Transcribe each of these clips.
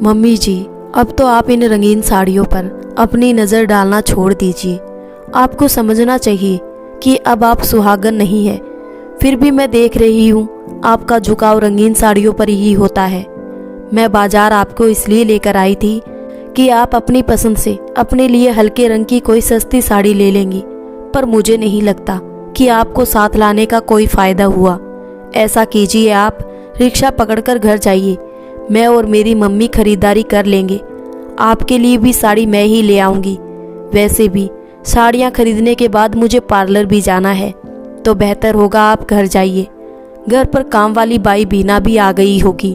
Mummy जी, अब तो आप इन रंगीन साड़ियों पर अपनी नज़र डालना छोड़ दीजिए। आपको समझना चाहिए कि अब आप सुहागन नहीं है। फिर भी मैं देख रही हूँ आपका झुकाव रंगीन साड़ियों पर ही होता है। मैं बाजार आपको इसलिए लेकर आई थी कि आप अपनी पसंद से अपने लिए हल्के रंग की कोई सस्ती साड़ी ले लेंगी, पर मुझे नहीं लगता कि आपको साथ लाने का कोई फ़ायदा हुआ। ऐसा कीजिए, आप रिक्शा पकड़कर घर जाइए। मैं और मेरी मम्मी खरीदारी कर लेंगे। आपके लिए भी साड़ी मैं ही ले आऊँगी। वैसे भी साड़ियाँ खरीदने के बाद मुझे पार्लर भी जाना है, तो बेहतर होगा आप घर जाइए। घर पर काम वाली बाई बीना भी आ गई होगी,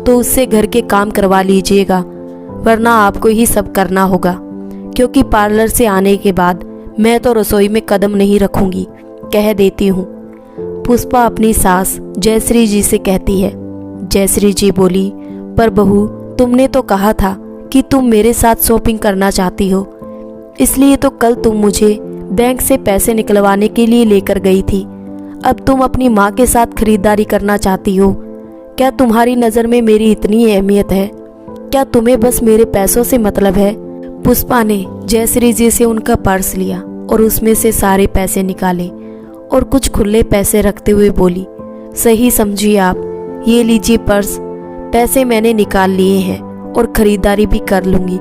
तो उससे घर के काम करवा लीजिएगा, वरना आपको ही सब करना होगा, क्योंकि पार्लर से आने के बाद मैं तो रसोई में कदम नहीं रखूंगी, कह देती हूँ। पुष्पा अपनी सास जयश्री जी से कहती है। जयश्री जी बोली, पर बहू, तुमने तो कहा था कि तुम मेरे साथ शॉपिंग करना चाहती हो, इसलिए तो कल तुम मुझे बैंक से पैसे निकलवाने के लिए लेकर गई थी। अब तुम अपनी माँ के साथ खरीदारी करना चाहती हो। क्या तुम्हारी नज़र में मेरी इतनी अहमियत है? क्या तुम्हें बस मेरे पैसों से मतलब है? पुष्पा ने जयश्री जी से उनका पर्स लिया और उसमें से सारे पैसे निकाले और कुछ खुले पैसे रखते हुए बोली, सही समझिए आप, ये लीजिए पर्स, पैसे मैंने निकाल लिए हैं और खरीदारी भी कर लूँगी।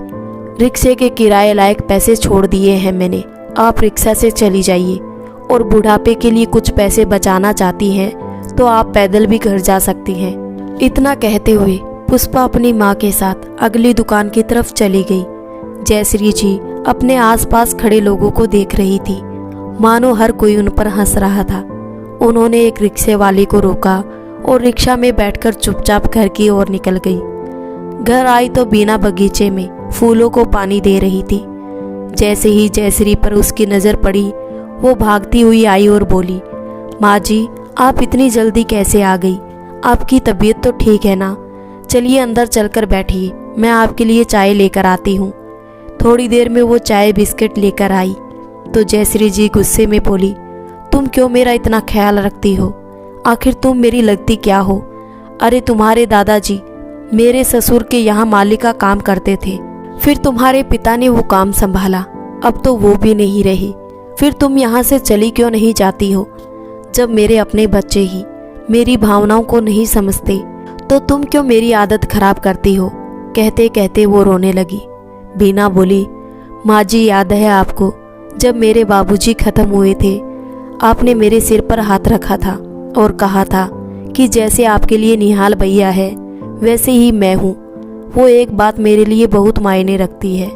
रिक्शे के किराए लायक पैसे छोड़ दिए हैं मैंने, आप रिक्शा से चली जाइए। और बुढ़ापे के लिए कुछ पैसे बचाना चाहती हैं तो आप पैदल भी घर जा सकती हैं। इतना कहते हुए पुष्पा अपनी माँ के साथ अगली दुकान की तरफ चली गई। जयश्री जी अपने आसपास खड़े लोगों को देख रही थी, मानो हर कोई उन पर हंस रहा था। उन्होंने एक रिक्शे वाले को रोका और रिक्शा में बैठकर चुपचाप घर की ओर निकल गई। घर आई तो बीना बगीचे में फूलों को पानी दे रही थी। जैसे ही जयश्री पर उसकी नज़र पड़ी, वो भागती हुई आई और बोली, माँ जी, आप इतनी जल्दी कैसे आ गई? आपकी तबीयत तो ठीक है ना? चलिए अंदर चलकर बैठिए, मैं आपके लिए चाय लेकर आती हूँ। थोड़ी देर में वो चाय बिस्किट लेकर आई तो जयश्री जी गुस्से में बोली, तुम क्यों मेरा इतना ख्याल रखती हो? आखिर तुम मेरी लगती क्या हो? अरे तुम्हारे दादाजी मेरे ससुर के यहाँ माली का काम करते थे, फिर तुम्हारे पिता ने वो काम संभाला, अब तो वो भी नहीं रहे। फिर तुम यहाँ से चली क्यों नहीं जाती हो? जब मेरे अपने बच्चे ही मेरी भावनाओं को नहीं समझते तो तुम क्यों मेरी आदत खराब करती हो? कहते कहते वो रोने लगी। बीना बोली, माँ जी, याद है आपको जब मेरे बाबूजी खत्म हुए थे, आपने मेरे सिर पर हाथ रखा था और कहा था कि जैसे आपके लिए निहाल भैया है वैसे ही मैं हूँ। वो एक बात मेरे लिए बहुत मायने रखती है।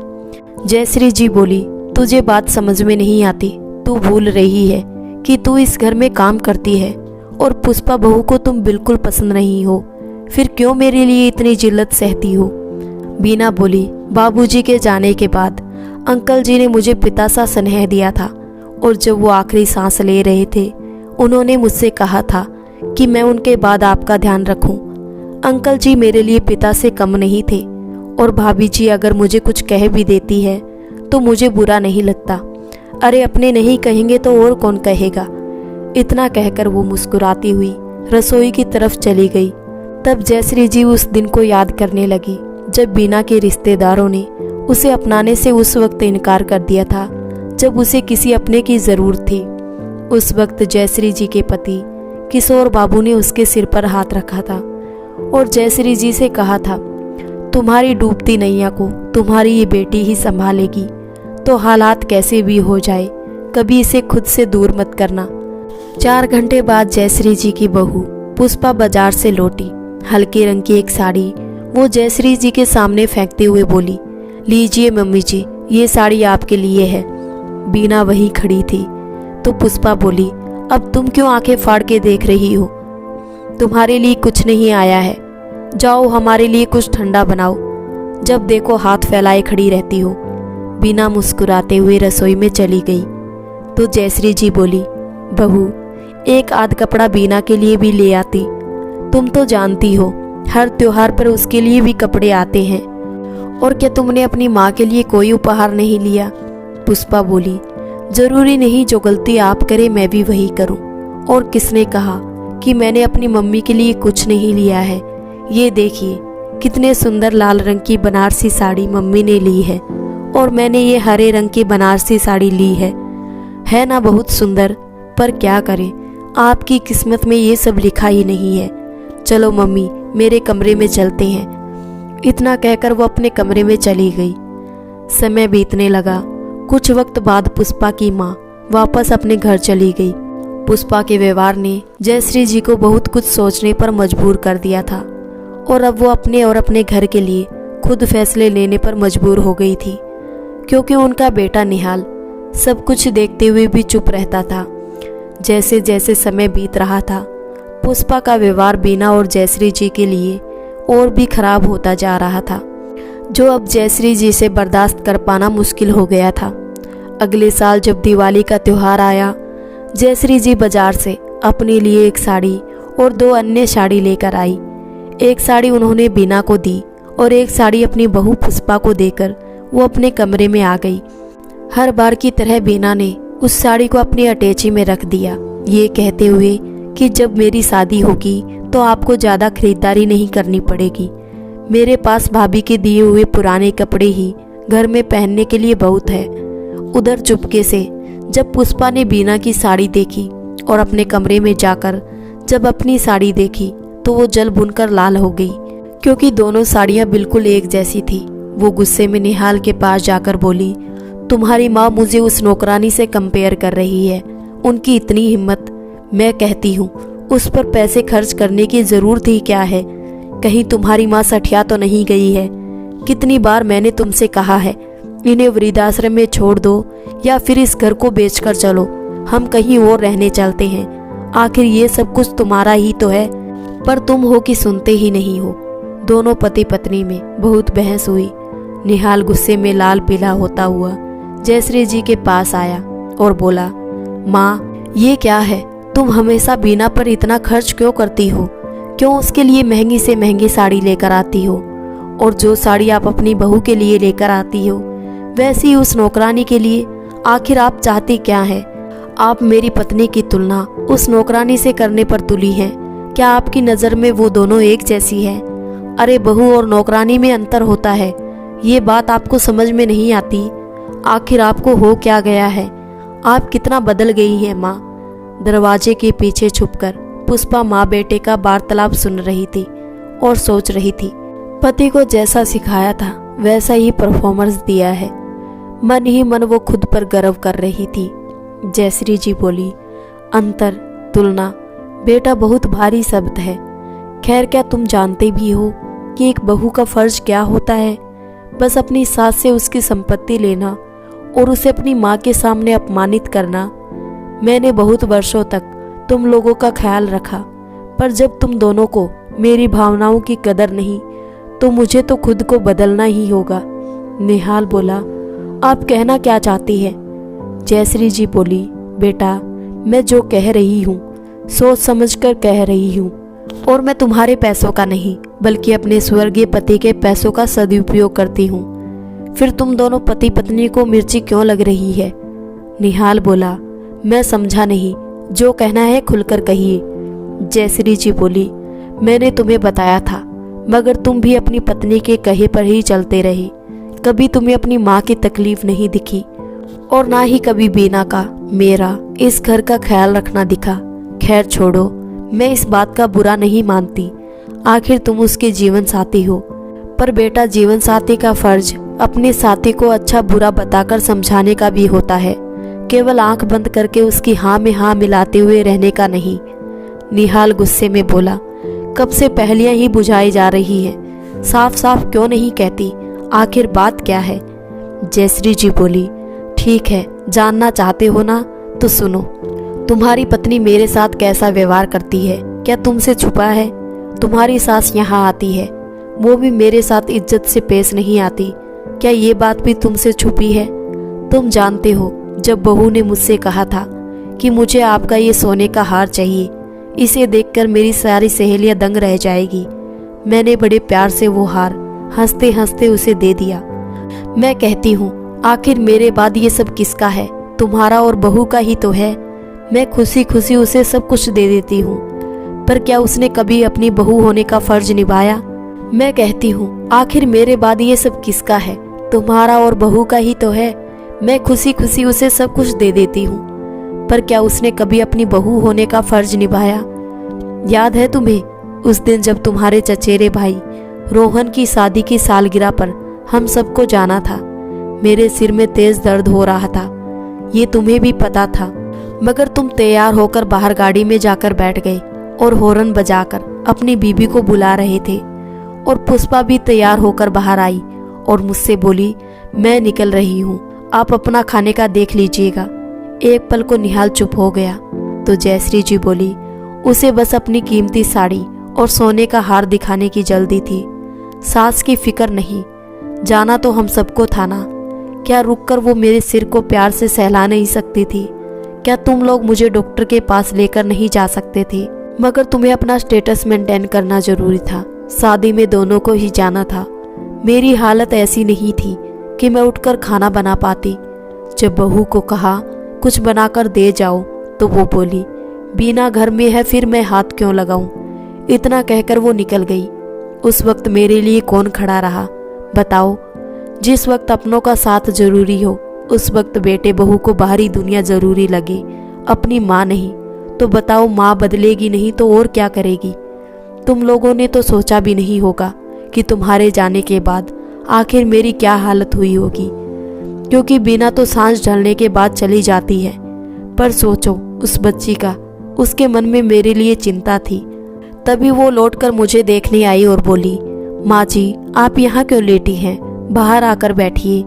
जयश्री जी बोली, तुझे बात समझ में नहीं आती, तू भूल रही है कि तू इस घर में काम करती है और पुष्पा बहू को तुम बिल्कुल पसंद नहीं हो, फिर क्यों मेरे लिए इतनी जिल्लत सहती हो? बीना बोली, बाबूजी के जाने के बाद अंकल जी ने मुझे पिता सा स्नेह दिया था और जब वो आखिरी सांस ले रहे थे उन्होंने मुझसे कहा था कि मैं उनके बाद आपका ध्यान रखूं। अंकल जी मेरे लिए पिता से कम नहीं थे और भाभी जी अगर मुझे कुछ कह भी देती है तो मुझे बुरा नहीं लगता। अरे अपने नहीं कहेंगे तो और कौन कहेगा? इतना कहकर वो मुस्कुराती हुई रसोई की तरफ चली गई। तब जयश्री जी उस दिन को याद करने लगी जब बीना के रिश्तेदारों ने उसे अपनाने से उस वक्त इनकार कर दिया था जब उसे किसी अपने की ज़रूरत थी। उस वक्त जयश्री जी के पति किशोर बाबू ने उसके सिर पर हाथ रखा था और जयश्री जी से कहा था, तुम्हारी डूबती नैया को तुम्हारी ये बेटी ही संभालेगी, तो हालात कैसे भी हो जाए कभी इसे खुद से दूर मत करना। 4 घंटे बाद जयश्री जी की बहू पुष्पा बाजार से लौटी। हल्के रंग की एक साड़ी वो जयश्री जी के सामने फेंकते हुए बोली, लीजिए मम्मी जी, ये साड़ी आपके लिए है। बीना वहीं खड़ी थी तो पुष्पा बोली, अब तुम क्यों आंखें फाड़ के देख रही हो? तुम्हारे लिए कुछ नहीं आया है, जाओ हमारे लिए कुछ ठंडा बनाओ, जब देखो हाथ फैलाए खड़ी रहती हो। बीना मुस्कुराते हुए रसोई में चली गई तो जयश्री जी बोली, बहू, एक आध कपड़ा बीना के लिए भी ले आती। तुम तो जानती हो हर त्योहार पर उसके लिए भी कपड़े आते हैं। और क्या तुमने अपनी माँ के लिए कोई उपहार नहीं लिया? पुष्पा बोली, जरूरी नहीं जो गलती आप करें मैं भी वही करूं। और किसने कहा कि मैंने अपनी मम्मी के लिए कुछ नहीं लिया है? ये देखिए कितने सुंदर लाल रंग की बनारसी साड़ी मम्मी ने ली है और मैंने ये हरे रंग की बनारसी साड़ी ली है ना बहुत सुंदर। पर क्या करें, आपकी किस्मत में ये सब लिखा ही नहीं है। चलो मम्मी, मेरे कमरे में चलते हैं। इतना कहकर वो अपने कमरे में चली गई। समय बीतने लगा। कुछ वक्त बाद पुष्पा की माँ वापस अपने घर चली गई। पुष्पा के व्यवहार ने जयश्री जी को बहुत कुछ सोचने पर मजबूर कर दिया था और अब वो अपने और अपने घर के लिए खुद फैसले लेने पर मजबूर हो गई थी, क्योंकि उनका बेटा निहाल सब कुछ देखते हुए भी चुप रहता था। जैसे जैसे समय बीत रहा था, पुष्पा का व्यवहार बीना और जयश्री जी के लिए और भी खराब होता जा रहा था, जो अब जयश्री जी से बर्दाश्त कर पाना मुश्किल हो गया था। अगले साल जब दिवाली का त्यौहार आया, जयश्री जी बाजार से अपने लिए एक साड़ी और 2 अन्य साड़ी लेकर आई। एक साड़ी उन्होंने बीना को दी और एक साड़ी अपनी बहू पुष्पा को देकर वो अपने कमरे में आ गई। हर बार की तरह बीना ने उस साड़ी को अपनी अटैची में रख दिया, ये कहते हुए कि जब मेरी शादी होगी तो आपको ज़्यादा खरीदारी नहीं करनी पड़ेगी। मेरे पास भाभी के दिए हुए पुराने कपड़े ही घर में पहनने के लिए बहुत है। उधर चुपके से जब पुष्पा ने बीना की साड़ी देखी और अपने कमरे में जाकर जब अपनी साड़ी देखी तो वो जल भुनकर लाल हो गई, क्योंकि दोनों साड़ियाँ बिल्कुल एक जैसी थी। वो गुस्से में निहाल के पास जाकर बोली, तुम्हारी माँ मुझे उस नौकरानी से कंपेयर कर रही है। उनकी इतनी हिम्मत। मैं कहती हूँ उस पर पैसे खर्च करने की ज़रूरत ही क्या है। कहीं तुम्हारी माँ सठिया तो नहीं गई है। कितनी बार मैंने तुमसे कहा है इन्हें वृद्धाश्रम में छोड़ दो या फिर इस घर को बेचकर चलो, हम कहीं और रहने चलते हैं। आखिर ये सब कुछ तुम्हारा ही तो है, पर तुम हो कि सुनते ही नहीं हो। दोनों पति पत्नी में बहुत बहस हुई। निहाल गुस्से में लाल पीला होता हुआ जयश्री जी के पास आया और बोला, माँ ये क्या है, तुम हमेशा बीना पर इतना खर्च क्यों करती हो? क्यों उसके लिए महंगी से महंगी साड़ी लेकर आती हो? और जो साड़ी आप अपनी बहू के लिए लेकर आती हो वैसी उस नौकरानी के लिए आखिर आप चाहती क्या है? आप मेरी पत्नी की तुलना उस नौकरानी से करने पर तुली हैं। क्या आपकी नज़र में वो दोनों एक जैसी है? अरे बहू और नौकरानी में अंतर होता है, ये बात आपको समझ में नहीं आती। आखिर आपको हो क्या गया है? आप कितना बदल गई हैं माँ। दरवाजे के पीछे छुपकर पुष्पा माँ बेटे का वार्तालाप सुन रही थी और सोच रही थी, पति को जैसा सिखाया था वैसा ही परफॉर्मेंस दिया है। मन ही मन वो खुद पर गर्व कर रही थी। जयश्री जी बोली, अंतर, तुलना बेटा बहुत भारी शब्द है। खैर क्या तुम जानते भी हो कि एक बहू का फर्ज क्या होता है? बस अपनी सास से उसकी संपत्ति लेना और उसे अपनी माँ के सामने अपमानित करना। मैंने बहुत वर्षों तक तुम लोगों का ख्याल रखा, पर जब तुम दोनों को मेरी भावनाओं की कदर नहीं तो मुझे तो खुद को बदलना ही होगा। निहाल बोला, आप कहना क्या चाहती है? जयश्री जी बोली, बेटा मैं जो कह रही हूँ सोच समझकर कह रही हूँ, और मैं तुम्हारे पैसों का नहीं बल्कि अपने स्वर्गीय पति के पैसों का सदुपयोग करती हूँ। फिर तुम दोनों पति पत्नी को मिर्ची क्यों लग रही है? निहाल बोला, मैं समझा नहीं, जो कहना है खुलकर कहिए। जयश्री जी बोली, मैंने तुम्हें बताया था मगर तुम भी अपनी पत्नी के कहे पर ही चलते रहे। कभी तुम्हें अपनी माँ की तकलीफ नहीं दिखी और ना ही कभी बीना का, मेरा, इस घर का ख्याल रखना दिखा। खैर छोड़ो, मैं इस बात का बुरा नहीं मानती, आखिर तुम उसके जीवन साथी हो। पर बेटा जीवन साथी का फर्ज अपने साथी को अच्छा बुरा बताकर समझाने का भी होता है, केवल आंख बंद करके उसकी हाँ में हाँ मिलाते हुए रहने का नहीं। निहाल गुस्से में बोला, कब से पहलियां ही बुझाई जा रही है, साफ साफ क्यों नहीं कहती? आखिर बात क्या है? जयश्री जी बोली, ठीक है, जानना चाहते हो ना तो सुनो। तुम्हारी पत्नी मेरे साथ कैसा व्यवहार करती है क्या तुमसे छुपा है? तुम्हारी सास यहाँ आती है, वो भी मेरे साथ इज्जत से पेश नहीं आती, क्या ये बात भी तुमसे छुपी है? तुम जानते हो जब बहू ने मुझसे कहा था कि मुझे आपका ये सोने का हार चाहिए, इसे देखकर मेरी सारी सहेलियां दंग रह जाएगी। मैंने बड़े प्यार से वो हार हंसते हंसते उसे दे दिया। मैं कहती हूँ आखिर मेरे बाद ये सब किसका है? तुम्हारा और बहू का ही तो है। मैं खुशी खुशी उसे सब कुछ दे देती हूँ, पर क्या उसने कभी अपनी बहू होने का फर्ज निभाया? मैं कहती हूँ आखिर मेरे बाद ये सब किसका है? तुम्हारा और बहू का ही तो है। मैं खुशी खुशी उसे सब कुछ दे देती हूँ, पर क्या उसने कभी अपनी बहू होने का फर्ज निभाया? याद है तुम्हें उस दिन जब तुम्हारे चचेरे भाई रोहन की शादी की सालगिरह पर हम सबको जाना था? मेरे सिर में तेज दर्द हो रहा था, ये तुम्हें भी पता था, मगर तुम तैयार होकर बाहर गाड़ी में जाकर बैठ गए और हॉर्न बजाकर अपनी बीबी को बुला रहे थे। और पुष्पा भी तैयार होकर बाहर आई और मुझसे बोली, मैं निकल रही हूँ, आप अपना खाने का देख लीजिएगा। एक पल को निहाल चुप हो गया तो जयश्री जी बोली, उसे बस अपनी कीमती साड़ी और सोने का हार दिखाने की जल्दी थी, सास की फिक्र नहीं। जाना तो हम सबको था ना, क्या रुककर वो मेरे सिर को प्यार से सहला नहीं सकती थी? क्या तुम लोग मुझे डॉक्टर के पास लेकर नहीं जा सकते थे? मगर तुम्हें अपना स्टेटस मेंटेन करना जरूरी था, शादी में दोनों को ही जाना था। मेरी हालत ऐसी नहीं थी कि मैं उठकर खाना बना पाती। जब बहू को कहा कुछ बनाकर दे जाओ तो वो बोली, बीना घर में है फिर मैं हाथ क्यों लगाऊं? इतना कहकर वो निकल गई। उस वक्त मेरे लिए कौन खड़ा रहा बताओ? जिस वक्त अपनों का साथ जरूरी हो उस वक्त बेटे बहू को बाहरी दुनिया जरूरी लगे, अपनी माँ नहीं। तो बताओ, माँ बदलेगी नहीं तो और क्या करेगी? तुम लोगों ने तो सोचा भी नहीं होगा कि तुम्हारे जाने के बाद आखिर मेरी क्या हालत हुई होगी, क्योंकि बीना तो सांझ ढलने के बाद चली जाती है। पर सोचो उस बच्ची का, उसके मन में मेरे लिए चिंता थी। तभी वो लौटकर मुझे देखने आई और बोली, माँ जी आप यहाँ क्यों लेटी हैं? बाहर आकर बैठिए।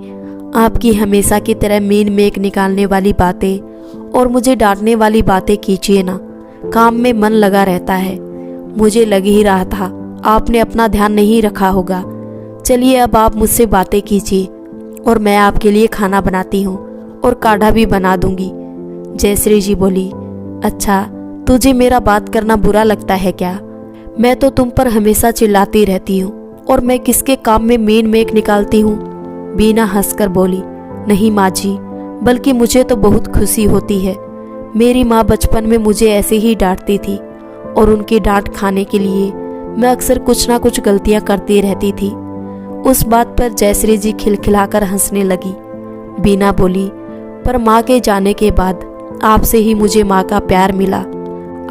आपकी हमेशा की तरह मीन मेक निकालने वाली बातें और मुझे डांटने वाली बातें कीजिए ना, काम में मन लगा रहता है। मुझे लग ही रहा था आपने अपना ध्यान नहीं रखा होगा। चलिए अब आप मुझसे बातें कीजिए और मैं आपके लिए खाना बनाती हूँ और काढ़ा भी बना दूंगी। जयश्री जी बोली, अच्छा तुझे मेरा बात करना बुरा लगता है क्या? मैं तो तुम पर हमेशा चिल्लाती रहती हूँ और मैं किसके काम में मीन मेक निकालती हूँ? बीना हंसकर बोली, नहीं माँ जी, बल्कि मुझे तो बहुत खुशी होती है। मेरी माँ बचपन में मुझे ऐसे ही डांटती थी और उनकी डांट खाने के लिए मैं अक्सर कुछ ना कुछ गलतियां करती रहती थी। उस बात पर जयश्री जी खिलखिलाकर हंसने लगी। बीना बोली, पर माँ के जाने के बाद आपसे ही मुझे माँ का प्यार मिला।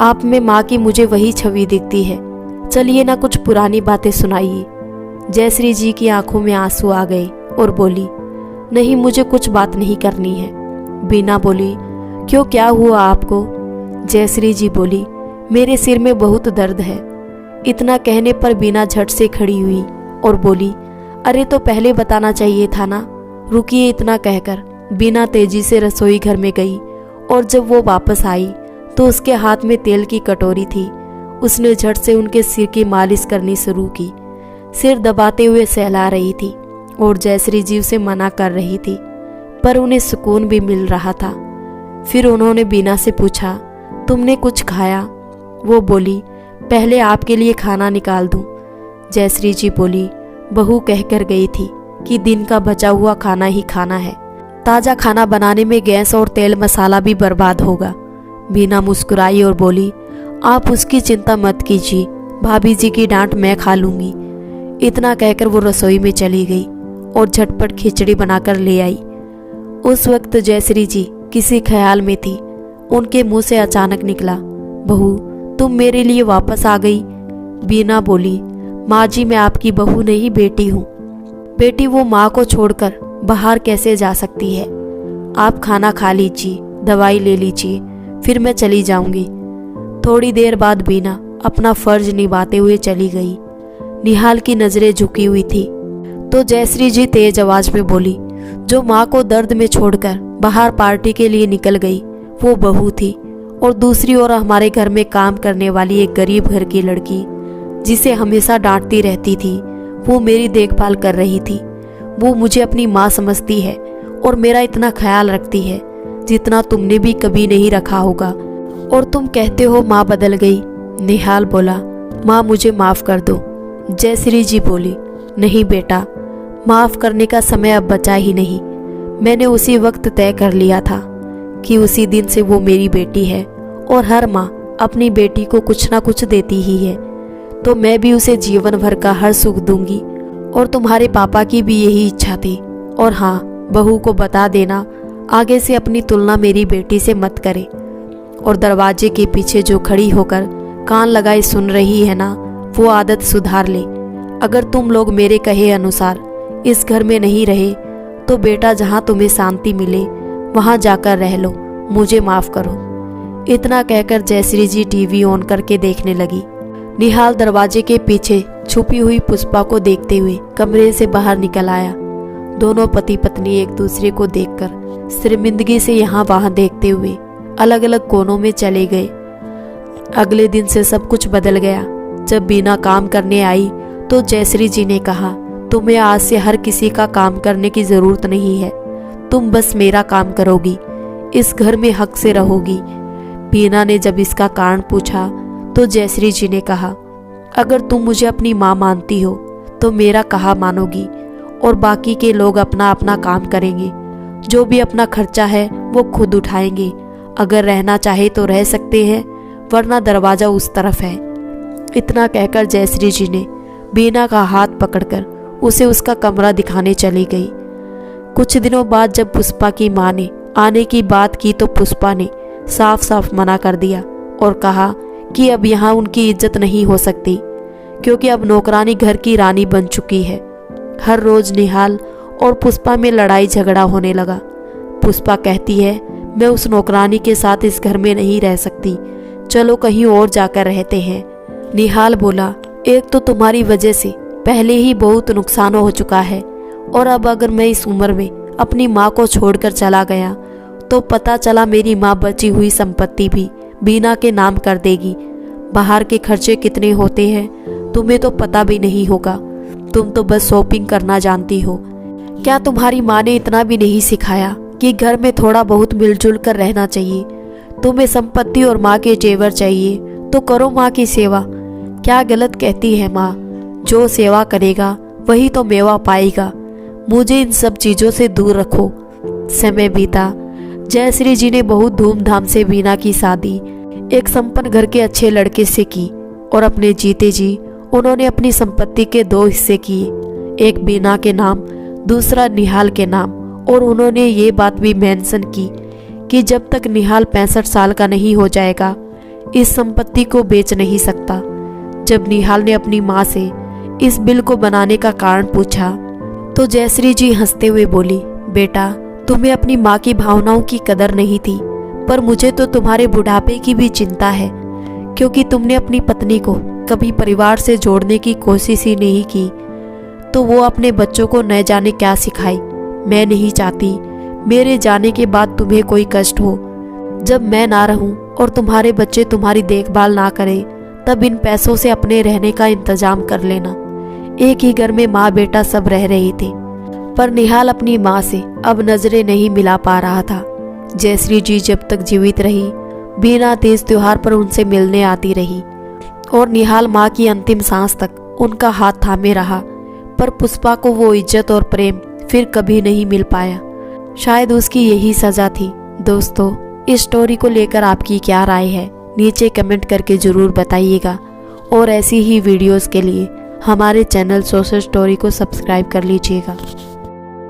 आप में माँ की मुझे वही छवि दिखती है। चलिए ना कुछ पुरानी बातें सुनाइए। जयश्री जी की आंखों में आंसू आ गए और बोली, नहीं मुझे कुछ बात नहीं करनी है। बीना बोली, क्यों, क्या हुआ आपको? जयश्री जी बोली, मेरे सिर में बहुत दर्द है। इतना कहने पर बीना झट से खड़ी हुई और बोली, अरे तो पहले बताना चाहिए था ना। रुकिए, इतना कहकर बीना तेजी से रसोई घर में गई और जब वो वापस आई तो उसके हाथ में तेल की कटोरी थी। उसने झट से उनके सिर की मालिश करनी शुरू की, सिर दबाते हुए सहला रही थी और जयश्री जी उसे मना कर रही थी, पर उन्हें सुकून भी मिल रहा था। फिर उन्होंने बीना से पूछा, तुमने कुछ खाया? वो बोली, पहले आपके लिए खाना निकाल दूं। जयश्री जी बोली, बहू कहकर गई थी कि दिन का बचा हुआ खाना ही खाना है, ताज़ा खाना बनाने में गैस और तेल मसाला भी बर्बाद होगा। बीना मुस्कुराई और बोली, आप उसकी चिंता मत कीजिए, भाभी जी की डांट मैं खा लूंगी। इतना कहकर वो रसोई में चली गई और झटपट खिचड़ी बनाकर ले आई। उस वक्त जयश्री जी किसी ख्याल में थी। उनके मुंह से अचानक निकला, बहू तुम मेरे लिए वापस आ गई। बीना बोली, माँ जी मैं आपकी बहू नहीं बेटी हूँ। बेटी वो माँ को छोड़कर बाहर कैसे जा सकती है? आप खाना खा लीजिए, दवाई ले लीजिए, फिर मैं चली जाऊंगी। थोड़ी देर बाद बीना अपना फर्ज निभाते हुए चली गई। निहाल की नजरें झुकी हुई थी तो जयश्री जी तेज आवाज में बोली, जो माँ को दर्द में छोड़कर बाहर पार्टी के लिए निकल गई वो बहू थी, और दूसरी ओर हमारे घर में काम करने वाली एक गरीब घर की लड़की जिसे हमेशा डांटती रहती थी, वो मेरी देखभाल कर रही थी। वो मुझे अपनी माँ समझती है और मेरा इतना ख्याल रखती है जितना तुमने भी कभी नहीं रखा होगा। और तुम कहते हो माँ बदल गई। निहाल बोला, माँ मुझे माफ़ कर दो। जयश्री जी बोली, नहीं बेटा, माफ़ करने का समय अब बचा ही नहीं। मैंने उसी वक्त तय कर लिया था कि उसी दिन से वो मेरी बेटी है, और हर माँ अपनी बेटी को कुछ ना कुछ देती ही है। तो मैं भी उसे जीवन भर का हर सुख दूंगी। और तुम्हारे पापा की भी यही इच्छा थी। और हाँ, बहू को बता देना, आगे से अपनी तुलना मेरी बेटी से मत करे। और दरवाजे के पीछे जो खड़ी होकर कान लगाए सुन रही है ना, वो आदत सुधार ले। अगर तुम लोग मेरे कहे अनुसार इस घर में नहीं रहे तो बेटा, जहाँ तुम्हें शांति मिले वहाँ जाकर रह लो, मुझे माफ़ करो। इतना कहकर जयश्री जी टीवी ऑन करके देखने लगी। निहाल दरवाजे के पीछे छुपी हुई पुष्पा को देखते हुए कमरे से बाहर निकल आया। दोनों पति पत्नी एक दूसरे को देखकर शर्मिंदगी से यहाँ वहाँ देखते हुए अलग अलग कोनों में चले गए। अगले दिन से सब कुछ बदल गया। जब बीना काम करने आई तो जयश्री जी ने कहा, तुम्हें आज से हर किसी का काम करने की जरूरत नहीं है, तुम बस मेरा काम करोगी, इस घर में हक से रहोगी। बीना ने जब इसका कारण पूछा तो जयश्री जी ने कहा, अगर तुम मुझे अपनी माँ मानती हो तो मेरा कहा मानोगी, और बाकी के लोग अपना अपना काम करेंगे। जो भी अपना खर्चा है वो खुद उठाएंगे। अगर रहना चाहे तो रह सकते हैं, वरना दरवाजा उस तरफ है। इतना कहकर जयश्री जी ने बीना का हाथ पकड़कर उसे उसका कमरा दिखाने चली गई। कुछ दिनों बाद जब पुष्पा की माँ ने आने की बात की तो पुष्पा ने साफ साफ मना कर दिया और कहा कि अब यहाँ उनकी इज्जत नहीं हो सकती, क्योंकि अब नौकरानी घर की रानी बन चुकी है। हर रोज निहाल और पुष्पा में लड़ाई झगड़ा होने लगा। पुष्पा कहती है, मैं उस नौकरानी के साथ इस घर में नहीं रह सकती, चलो कहीं और जाकर रहते हैं। निहाल बोला, एक तो तुम्हारी वजह से पहले ही बहुत नुकसान हो चुका है, और अब अगर मैं इस उम्र में अपनी माँ को छोड़कर चला गया तो पता चला मेरी माँ बची हुई संपत्ति भी बीना के नाम कर देगी। बाहर के खर्चे कितने होते हैं तुम्हें तो पता भी नहीं होगा, तुम तो बस शॉपिंग करना जानती हो। क्या तुम्हारी माँ ने इतना भी नहीं सिखाया कि घर में थोड़ा बहुत मिलजुल कर रहना चाहिए? तुम्हें संपत्ति और माँ के जेवर चाहिए तो करो माँ की सेवा। क्या गलत कहती है माँ? जो सेवा करेगा वही तो मेवा पाएगा। मुझे इन सब चीजों से दूर रखो। समय बीता। जयश्री जी ने बहुत धूमधाम से बीना की शादी एक संपन्न घर के अच्छे लड़के से की, और अपने जीते जी उन्होंने अपनी संपत्ति के 2 हिस्से किए, एक बीना के नाम, दूसरा निहाल के नाम। और उन्होंने ये बात भी मेंशन की कि जब तक निहाल 65 साल का नहीं हो जाएगा इस संपत्ति को बेच नहीं सकता। जब निहाल ने अपनी माँ से इस बिल को बनाने का कारण पूछा तो जयश्री जी हंसते हुए बोली, बेटा, तुम्हें अपनी माँ की भावनाओं की कदर नहीं थी, पर मुझे तो तुम्हारे बुढ़ापे की भी चिंता है, क्योंकि तुमने अपनी पत्नी को कभी परिवार से जोड़ने की कोशिश ही नहीं की, तो वो अपने बच्चों को न जाने क्या सिखाई। मैं नहीं चाहती मेरे जाने के बाद तुम्हें कोई कष्ट हो। जब मैं ना रहूं और तुम्हारे बच्चे तुम्हारी देखभाल ना करें, तब इन पैसों से अपने रहने का इंतजाम कर लेना। एक ही घर में माँ बेटा सब रह रहे थे, पर निहाल अपनी माँ से अब नजरें नहीं मिला पा रहा था। जयश्री जी जब तक जीवित रही, बीना तीज त्योहार पर उनसे मिलने आती रही, और निहाल माँ की अंतिम सांस तक उनका हाथ थामे रहा। पर पुष्पा को वो इज्जत और प्रेम फिर कभी नहीं मिल पाया। शायद उसकी यही सजा थी। दोस्तों, इस स्टोरी को लेकर आपकी क्या राय है, नीचे कमेंट करके ज़रूर बताइएगा। और ऐसी ही वीडियोस के लिए हमारे चैनल सोशल स्टोरी को सब्सक्राइब कर लीजिएगा।